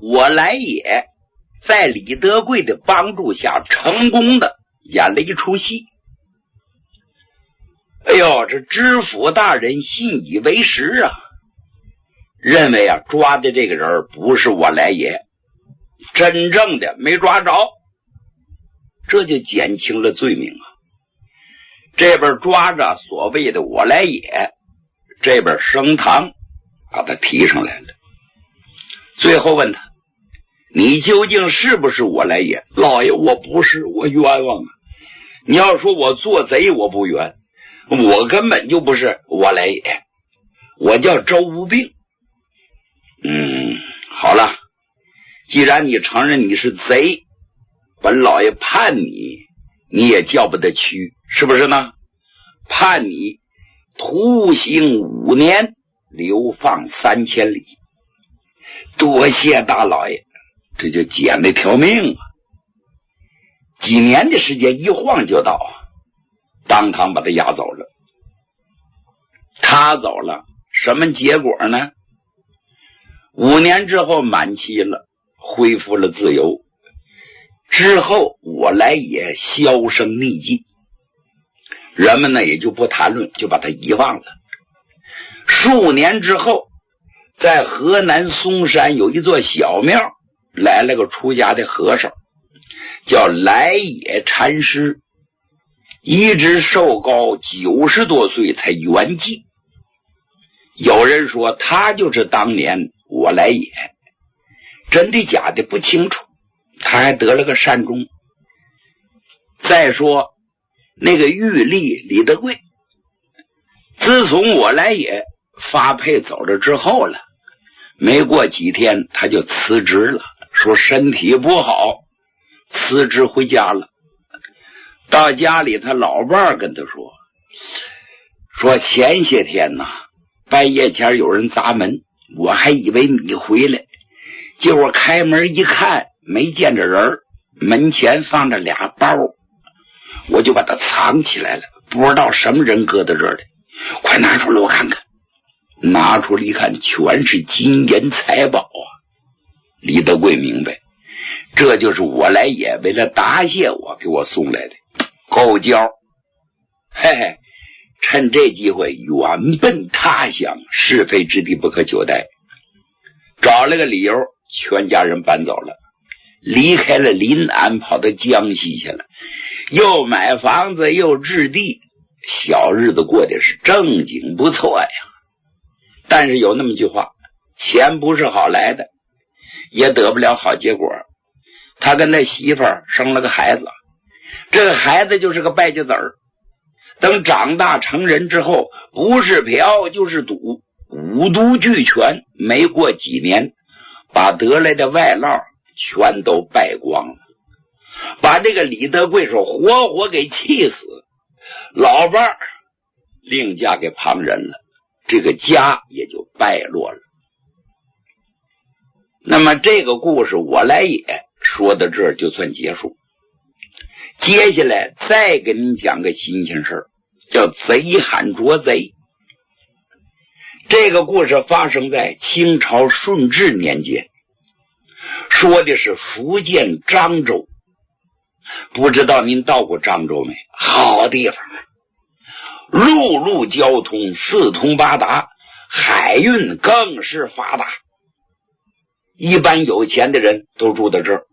我来也在李德贵的帮助下成功的演了一出戏。哎呦，这知府大人信以为实啊，认为抓的这个人不是我来也，真正的没抓着，这就减轻了罪名啊。这边抓着所谓的我来也，这边升堂把他提上来了。最后问他，你究竟是不是我来也？老爷，我不是，我冤枉啊！你要说我做贼，我不冤，我根本就不是我来也，我叫周无病。好了，既然你承认你是贼，本老爷判你，你也叫不得屈，是不是呢？判你徒刑5年，流放3000里。多谢大老爷，这就捡了一条命啊！几年的时间一晃就到，当堂把他押走了。他走了，什么结果呢？5年之后满期了，恢复了自由。之后我来也销声匿迹，人们呢也就不谈论，就把他遗忘了。数年之后，在河南嵩山有一座小庙，来了个出家的和尚，叫来也禅师，一直寿高90多岁才圆寂。有人说他就是当年我来也，真的假的不清楚，他还得了个善终。再说那个玉吏李德贵，自从我来也发配走了之后了，没过几天他就辞职了，说身体不好，辞职回家了。到家里他老伴儿跟他说前些天呐，半夜前有人砸门，我还以为你回来，结果开门一看没见着人，门前放着2包，我就把它藏起来了，不知道什么人搁在这儿的，快拿出来我看看。拿出来一看，全是金银财宝啊！李德贵明白，这就是我来也为了答谢我给我送来的，够交。嘿嘿，趁这机会远奔他乡，是非之地不可久待。找了个理由，全家人搬走了，离开了临安，跑到江西去了，又买房子又置地，小日子过得是正经不错呀。但是有那么句话，钱不是好来的，也得不了好结果。他跟他媳妇儿生了个孩子，这个孩子就是个败家子儿。等长大成人之后，不是嫖就是赌，5毒俱全，没过几年把得来的外烙全都败光了，把这个李德贵说活活给气死，老伴儿另嫁给旁人了，这个家也就败落了。那么这个故事我来也说到这儿就算结束。接下来再给您讲个新鲜事儿，叫贼喊捉贼。这个故事发生在清朝顺治年间，说的是福建漳州。不知道您到过漳州没？好地方啊，陆路交通四通八达，海运更是发达，一般有钱的人都住在这儿，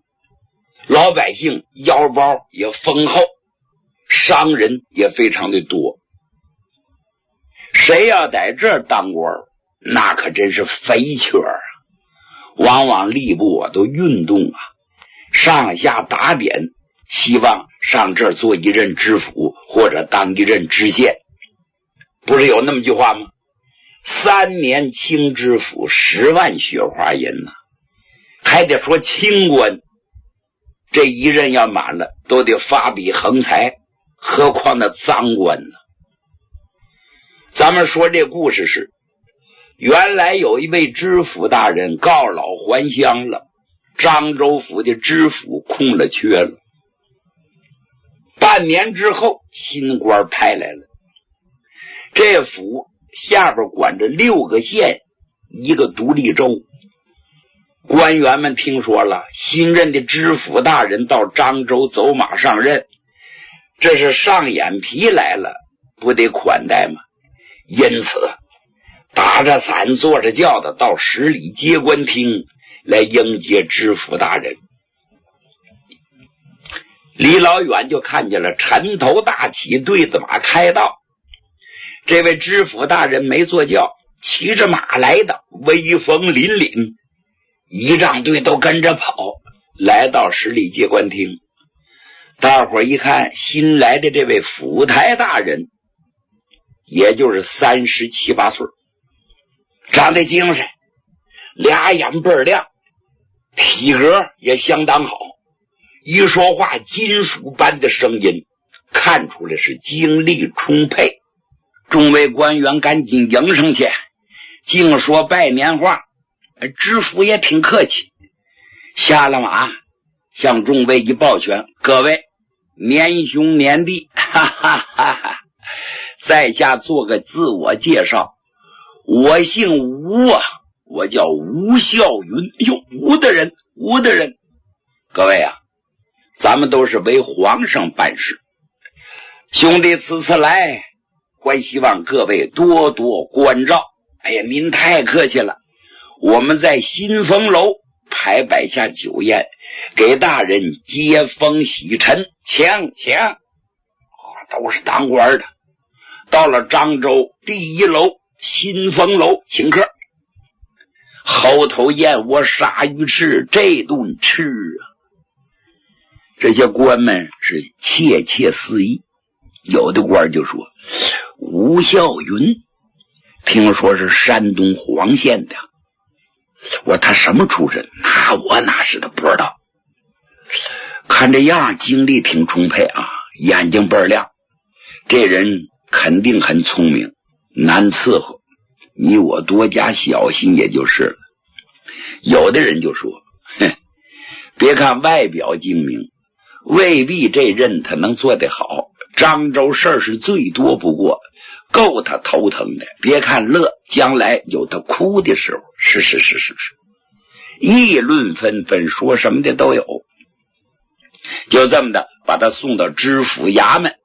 老百姓腰包也丰厚，商人也非常的多。谁要在这儿当官，那可真是肥缺啊，往往吏部都运动啊，上下打点，希望上这儿做一任知府或者当一任知县。不是有那么句话吗？3年清知府10万雪花银呐，还得说清官，这一任要满了都得发笔横财，何况那赃官呢？咱们说这故事是，原来有一位知府大人告老还乡了，漳州府的知府空了缺了，半年之后新官派来了，这府下边管着6个县，一个独立州，官官员们听说了，新任的知府大人到漳州走马上任，这是上眼皮来了，不得款待吗？因此打着伞坐着轿的到十里接官厅来迎接知府大人。离老远就看见了尘头大起，对子马开道。这位知府大人没坐轿，骑着马来的，威风凛凛，仪仗队都跟着跑，来到十里接官厅。大伙儿一看，新来的这位府台大人也就是37、8岁，长得精神，俩眼倍儿亮，体格也相当好，一说话金属般的声音，看出来是精力充沛。众位官员赶紧迎上去，净说拜年话。知府也挺客气，下了马向众位一抱拳，各位年兄年弟，哈哈哈哈！在下做个自我介绍，我姓吴啊，我叫吴孝云。哟，吴的人。各位啊，咱们都是为皇上办事，兄弟此次来，还希望各位多多关照。哎呀，您太客气了，我们在新丰楼排摆下酒宴，给大人接风洗尘。请都是当官的，到了漳州第1楼新丰楼请客，后头燕窝鲨鱼翅，这顿吃啊！这些官们是窃窃私语，有的官就说，吴孝云听说是山东黄县的。我说他什么出身？我哪是的不知道。看这样精力挺充沛啊，眼睛倍儿亮，这人肯定很聪明，难伺候，你我多加小心也就是了。有的人就说，别看外表精明，未必这任他能做得好，漳州事儿是最多不过，够他头疼的。别看乐，将来有他哭的时候。是，议论纷纷，说什么的都有。就这么的把他送到知府衙门。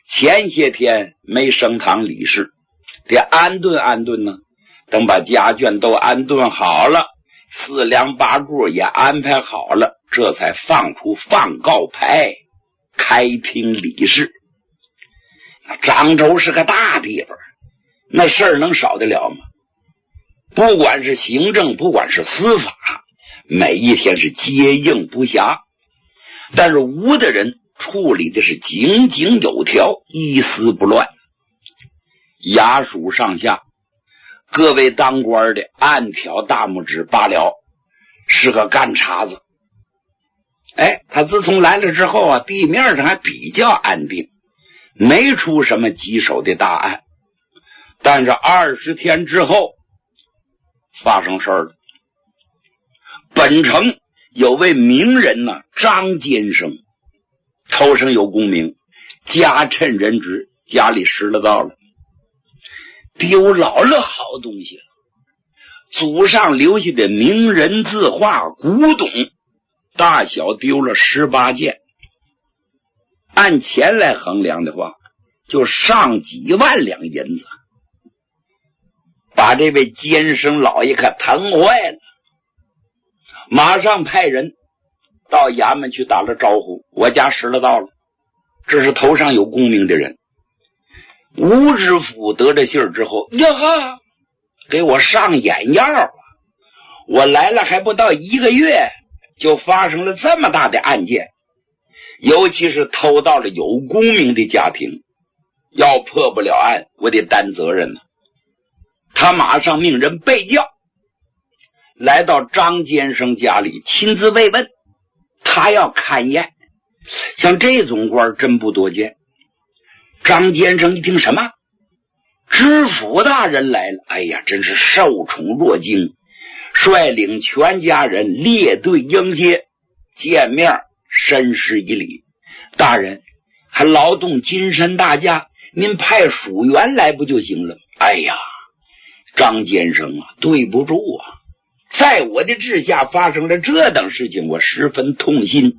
前些天没升堂理事，得安顿安顿呢。等把家眷都安顿好了，4梁8柱也安排好了，这才放出放告牌，开庭理事。漳州是个大地方，那事儿能少得了吗？不管是行政，不管是司法，每一天是接应不暇。但是吴的人处理的是井井有条，一丝不乱。衙署上下各位当官的暗挑大拇指罢了，是个干茬子。他自从来了之后啊，地面上还比较安定，没出什么棘手的大案。但是20天之后发生事儿了。本城有位名人呢，张监生，头上有功名，家趁人职，家里失了道了，丢老了好东西了。祖上留下的名人字画古董，大小丢了18件，按钱来衡量的话，就上几万两银子，把这位监生老爷可疼坏了，马上派人到衙门去打了招呼，我家失了道了，这是头上有功名的人。吴知府得这信儿之后，呀哈，给我上眼药啊！我来了还不到1个月，就发生了这么大的案件，尤其是偷到了有功名的家庭，要破不了案，我得担责任呢。他马上命人备轿，来到张监生家里亲自慰问，他要看验。像这种官真不多见。张监生一听，什么知府大人来了，哎呀，真是受宠若惊，率领全家人列队迎接，见面深施一礼。大人还劳动金身大驾，您派属员来不就行了？哎呀，张监生啊，对不住啊，在我的治下发生了这等事情，我十分痛心，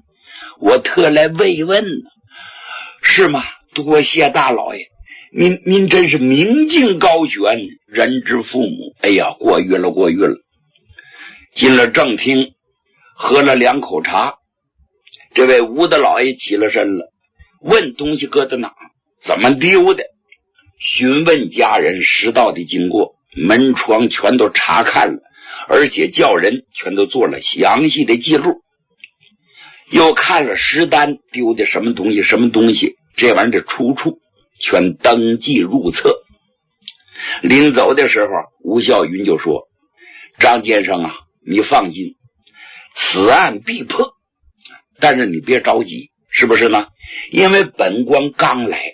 我特来慰问呢。是吗？多谢大老爷，您真是明镜高悬，人之父母。哎呀，过誉了。进了正厅，喝了2口茶，这位吴大老爷起了身了，问东西搁在哪，怎么丢的，询问家人拾到的经过，门窗全都查看了，而且叫人全都做了详细的记录，又看了实单，丢的什么东西，这玩意儿的出处全登记入册。临走的时候，吴孝云就说：张先生啊，你放心，此案必破，但是你别着急，是不是呢？因为本官刚来，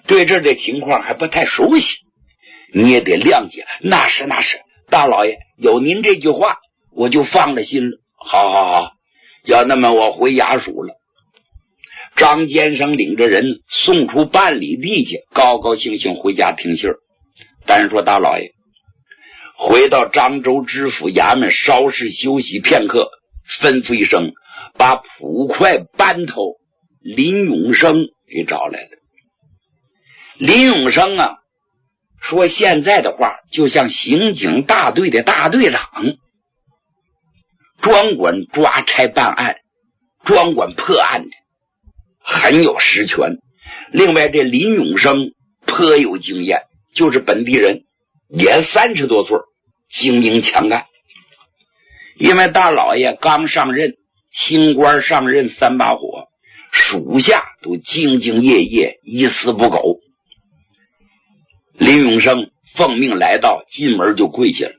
对这的情况还不太熟悉，你也得谅解。那是，大老爷有您这句话，我就放了心了。好，要那么我回衙署了。张先生领着人送出半里地去，高高兴兴回家听信儿。但是说大老爷回到漳州知府衙门，稍事休息片刻，吩咐一声，把捕快班头林永生给找来了。林永生啊，说现在的话就像刑警大队的大队长，专管抓差办案，专管破案的，很有实权。另外这林永生颇有经验，就是本地人，也30多岁，精明强干。因为大老爷刚上任，新官上任3把火，属下都兢兢业业，一丝不苟。林永生奉命来到，进门就跪下了，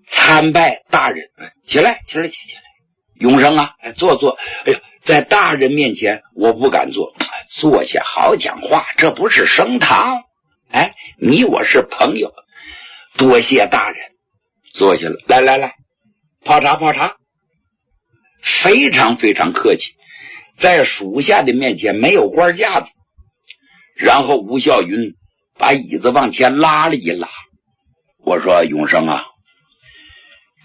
参拜大人。起来，永生啊，坐。哎呀，在大人面前我不敢坐，坐下好讲话，这不是升堂。哎，你我是朋友，多谢大人。坐下了，来，泡茶，非常非常客气，在属下的面前没有官架子。然后吴孝云把椅子往前拉了一拉，我说永生啊，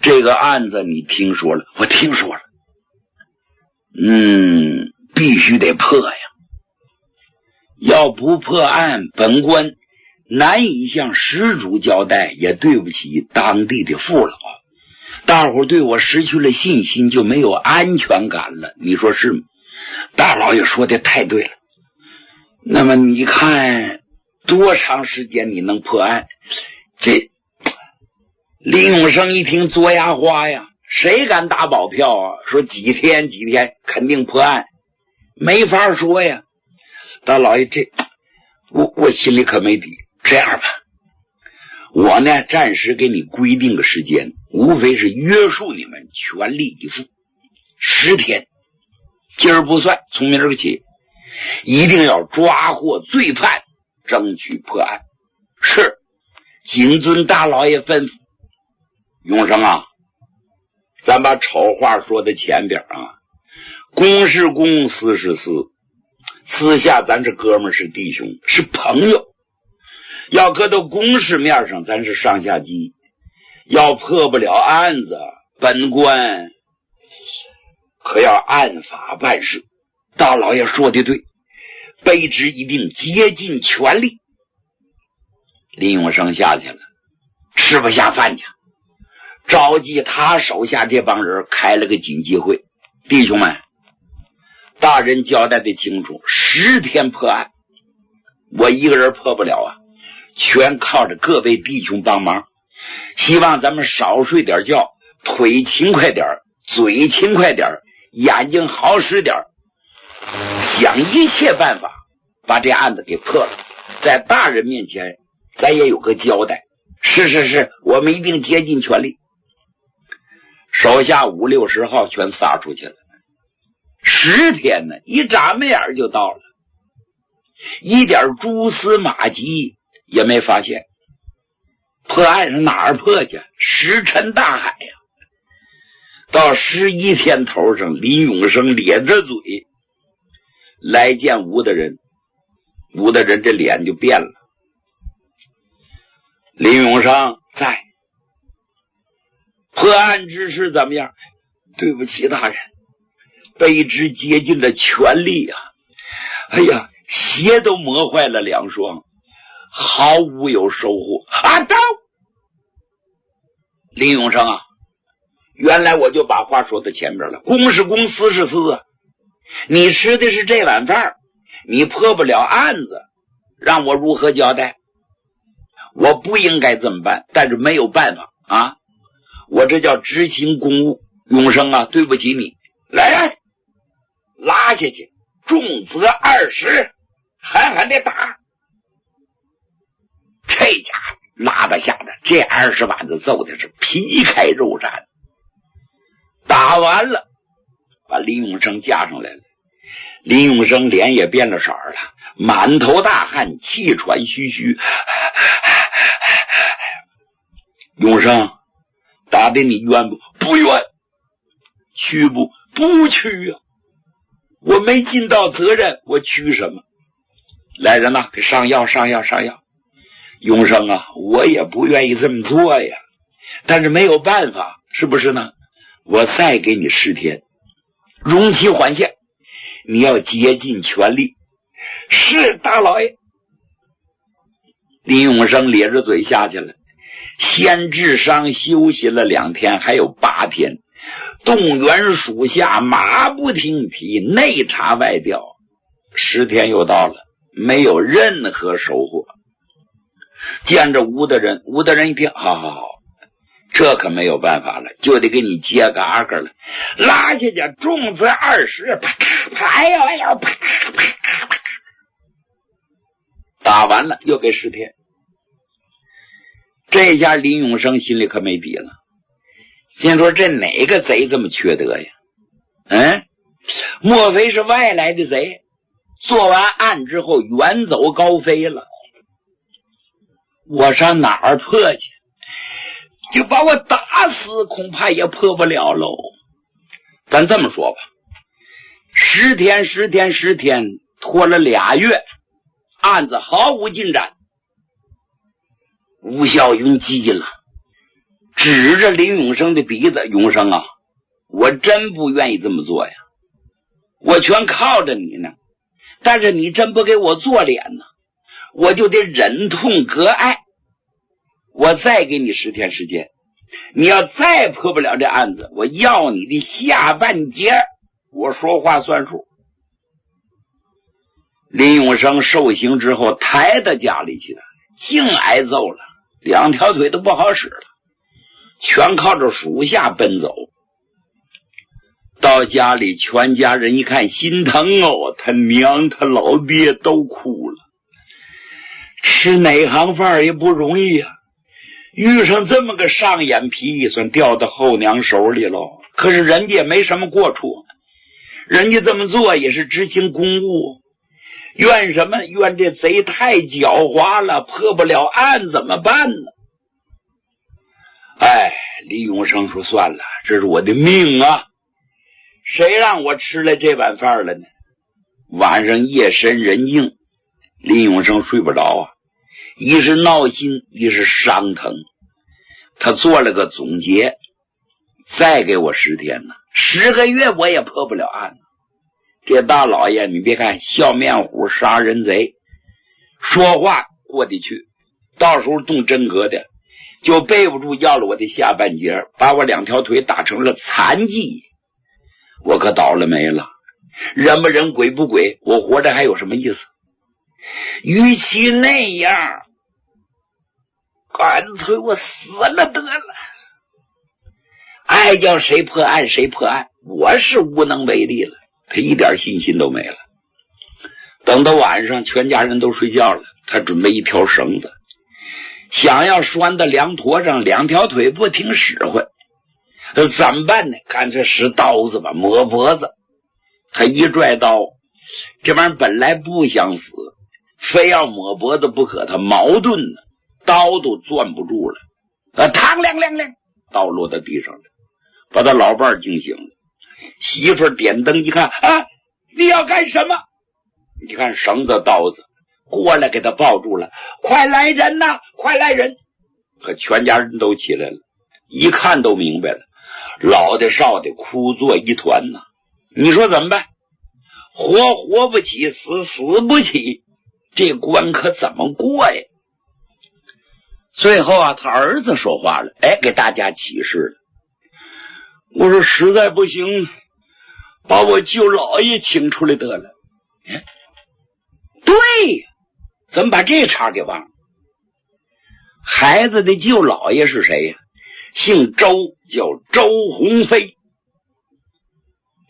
这个案子你听说了？我听说了。必须得破呀，要不破案，本官难以向施主交代，也对不起当地的父老，大伙对我失去了信心，就没有安全感了，你说是吗？大老爷说的太对了。那么你看多长时间你能破案？这林永生一听嘬牙花呀，谁敢打保票啊？说几天肯定破案，没法说呀。大老爷，这我心里可没底。这样吧，我呢暂时给你规定个时间，无非是约束你们全力以赴10天，今儿不算，从明儿起一定要抓获罪犯，争取破案。是，谨遵大老爷吩咐。永生啊，咱把丑话说在前边啊，公是公，私是私，私下咱是哥们儿，是弟兄，是朋友。要搁到公事面上，咱是上下级。要破不了案子，本官可要按法办事。大老爷说的对，卑职一定竭尽全力。林永生下去了，吃不下饭去，召集他手下这帮人开了个紧急会。弟兄们，大人交代的清楚，10天破案，我一个人破不了啊，全靠着各位弟兄帮忙。希望咱们少睡点觉，腿勤快点，嘴勤快点，眼睛好使点，想一切办法把这案子给破了，在大人面前咱也有个交代。是，我们一定竭尽全力。手下5、60号全撒出去了。10天呢，一眨巴眼就到了，一点蛛丝马迹也没发现。破案是哪儿破去？石沉大海呀！到11天头上，林永生咧着嘴来见吴大人，吴大人这脸就变了。林永生在，破案之事怎么样？对不起大人，卑职竭尽了全力啊！哎呀，鞋都磨坏了2双，毫无有收获啊！到林永生啊，原来我就把话说到前面了，公是公，私是私啊！你吃的是这碗饭，你破不了案子，让我如何交代？我不应该这么办，但是没有办法啊！我这叫执行公务。永生啊，对不起你，来拉下去，重则20，狠狠的打。这家拉的下的，这20板子揍的是皮开肉绽。打完了，把林永生架上来了。林永生脸也变了色了，满头大汗，气喘吁吁。永生，打的你冤不？不冤。屈不？不屈啊！我没尽到责任，我屈什么？来人呐，给上药，上药，上药！永生啊，我也不愿意这么做呀，但是没有办法，是不是呢？我再给你10天，容期缓限，你要竭尽全力。是大老爷。林永生咧着嘴下去了，先治伤休息了2天，还有8天。动员属下马不停蹄，内查外调，10天又到了，没有任何收获。见着吴大人一听，好，这可没有办法了，就得给你接个阿哥了，拉下去，重则20，啪咔啪，哎呦，啪啪啪，打完了又给10天。这下林永生心里可没底了。先说这哪个贼这么缺德呀？莫非是外来的贼？做完案之后远走高飞了？我上哪儿破去？就把我打死，恐怕也破不了喽。咱这么说吧，10天，拖了2月，案子毫无进展。吴孝云急了，指着林永生的鼻子，永生啊，我真不愿意这么做呀，我全靠着你呢，但是你真不给我做脸呢，我就得忍痛割爱。我再给你10天时间，你要再破不了这案子，我要你的下半截，我说话算数。林永生受刑之后抬到家里去了，净挨揍了，2条腿都不好使了，全靠着属下奔走。到家里全家人一看心疼哦，他娘他老爹都哭了。吃哪行饭也不容易呀，遇上这么个上眼皮算掉到后娘手里喽。可是人家也没什么过错，人家这么做也是执行公务，怨什么？怨这贼太狡猾了，破不了案怎么办呢？李永生说算了，这是我的命啊，谁让我吃了这碗饭了呢？晚上夜深人静，林永生睡不着啊，一是闹心，一是伤疼。他做了个总结，再给我10天呢，10个月我也破不了案。这大老爷你别看笑面虎杀人贼，说话过得去，到时候动真格的就背不住要了我的下半截，把我2条腿打成了残疾，我可倒了霉了。人不人鬼不鬼，我活着还有什么意思？与其那样，干脆我死了得了。爱叫谁破案谁破案，我是无能为力了，他一点信心都没了。等到晚上全家人都睡觉了，他准备一条绳子，想要拴到梁驼上，2条腿不听使唤，怎么办呢？干脆使刀子吧，磨脖子。他一拽刀，这玩意儿本来不想死，非要抹脖子不可，他矛盾呢，刀都攥不住了，嘡亮亮亮，刀落到地上了，把他老伴惊醒了。媳妇点灯一看啊，你要干什么？你看绳子刀子过来给他抱住了，快来人呐，快来人！可全家人都起来了，一看都明白了，老的少的哭作一团呐。你说怎么办？活不起，死不起，这关可怎么过呀？最后啊，他儿子说话了，给大家启示了。我说实在不行，把我舅老爷请出来得了。对呀，怎么把这茬给忘了？孩子的舅老爷是谁呀？姓周，叫周鸿飞。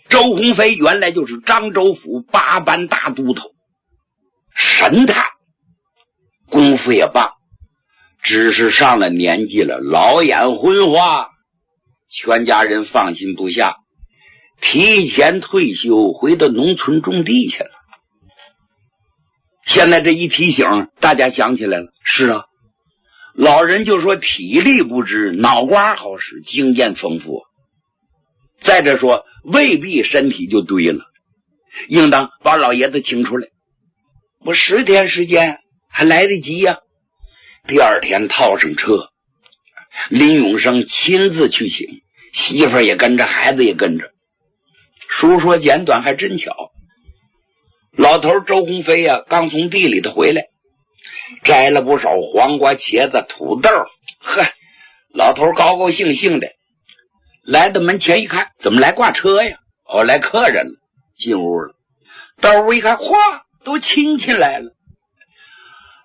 周鸿飞原来就是漳州府8班大都头，神探，功夫也棒，只是上了年纪了，老眼昏花，全家人放心不下，提前退休，回到农村种地去了。现在这一提醒，大家想起来了，是啊，老人就说体力不支，脑瓜好使，经验丰富。再者说，未必身体就对了，应当把老爷子请出来。我10天时间还来得及呀。第二天套上车，林永生亲自去请，媳妇也跟着，孩子也跟着。书说简短，还真巧，老头周鸿飞呀，刚从地里头回来，摘了不少黄瓜、茄子、土豆，老头高高兴兴的来到门前一看，怎么来挂车呀？来客人了。进屋了，到屋一看，嚯，都亲戚来了。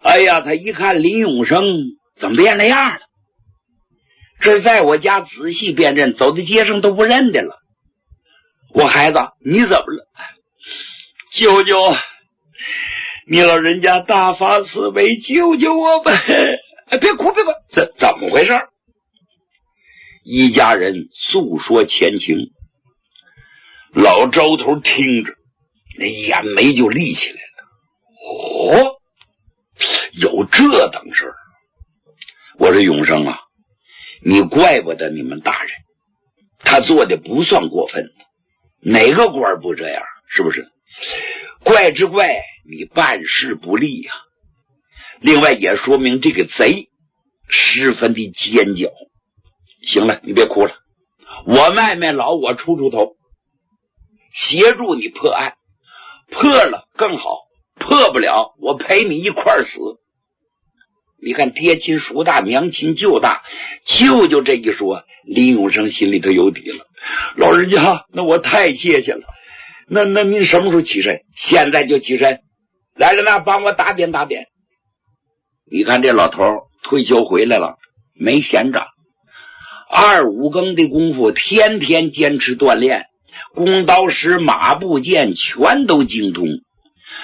哎呀，他一看林永生怎么变那样了？这是在我家仔细辨认，走在街上都不认得了。我孩子，你怎么了？舅舅，你老人家大发慈悲，救救我吧！别哭，怎么回事？一家人诉说前情，老周头听着，那眼眉就立起来了。有这等事儿！我说永生啊，你怪不得你们大人，他做的不算过分，哪个官不这样？是不是？怪之怪，你办事不力呀。另外也说明这个贼十分的奸狡。行了，你别哭了，我卖老，我出头，协助你破案，破了更好，破不了我陪你一块儿死。你看爹亲叔大，娘亲舅大，舅舅这一说，林永生心里头有底了。老人家，那我太谢谢了。那您什么时候起身？现在就起身。来了呢，帮我打点打点。你看这老头退休回来了，没闲着，2、5更的功夫，天天坚持锻炼，弓刀石马步剑全都精通。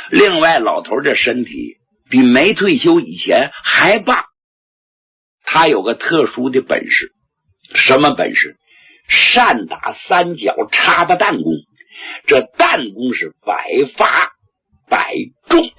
另外老头这身体比没退休以前还棒，他有个特殊的本事。什么本事？善打3角插巴弹弓，这弹弓是百发百中。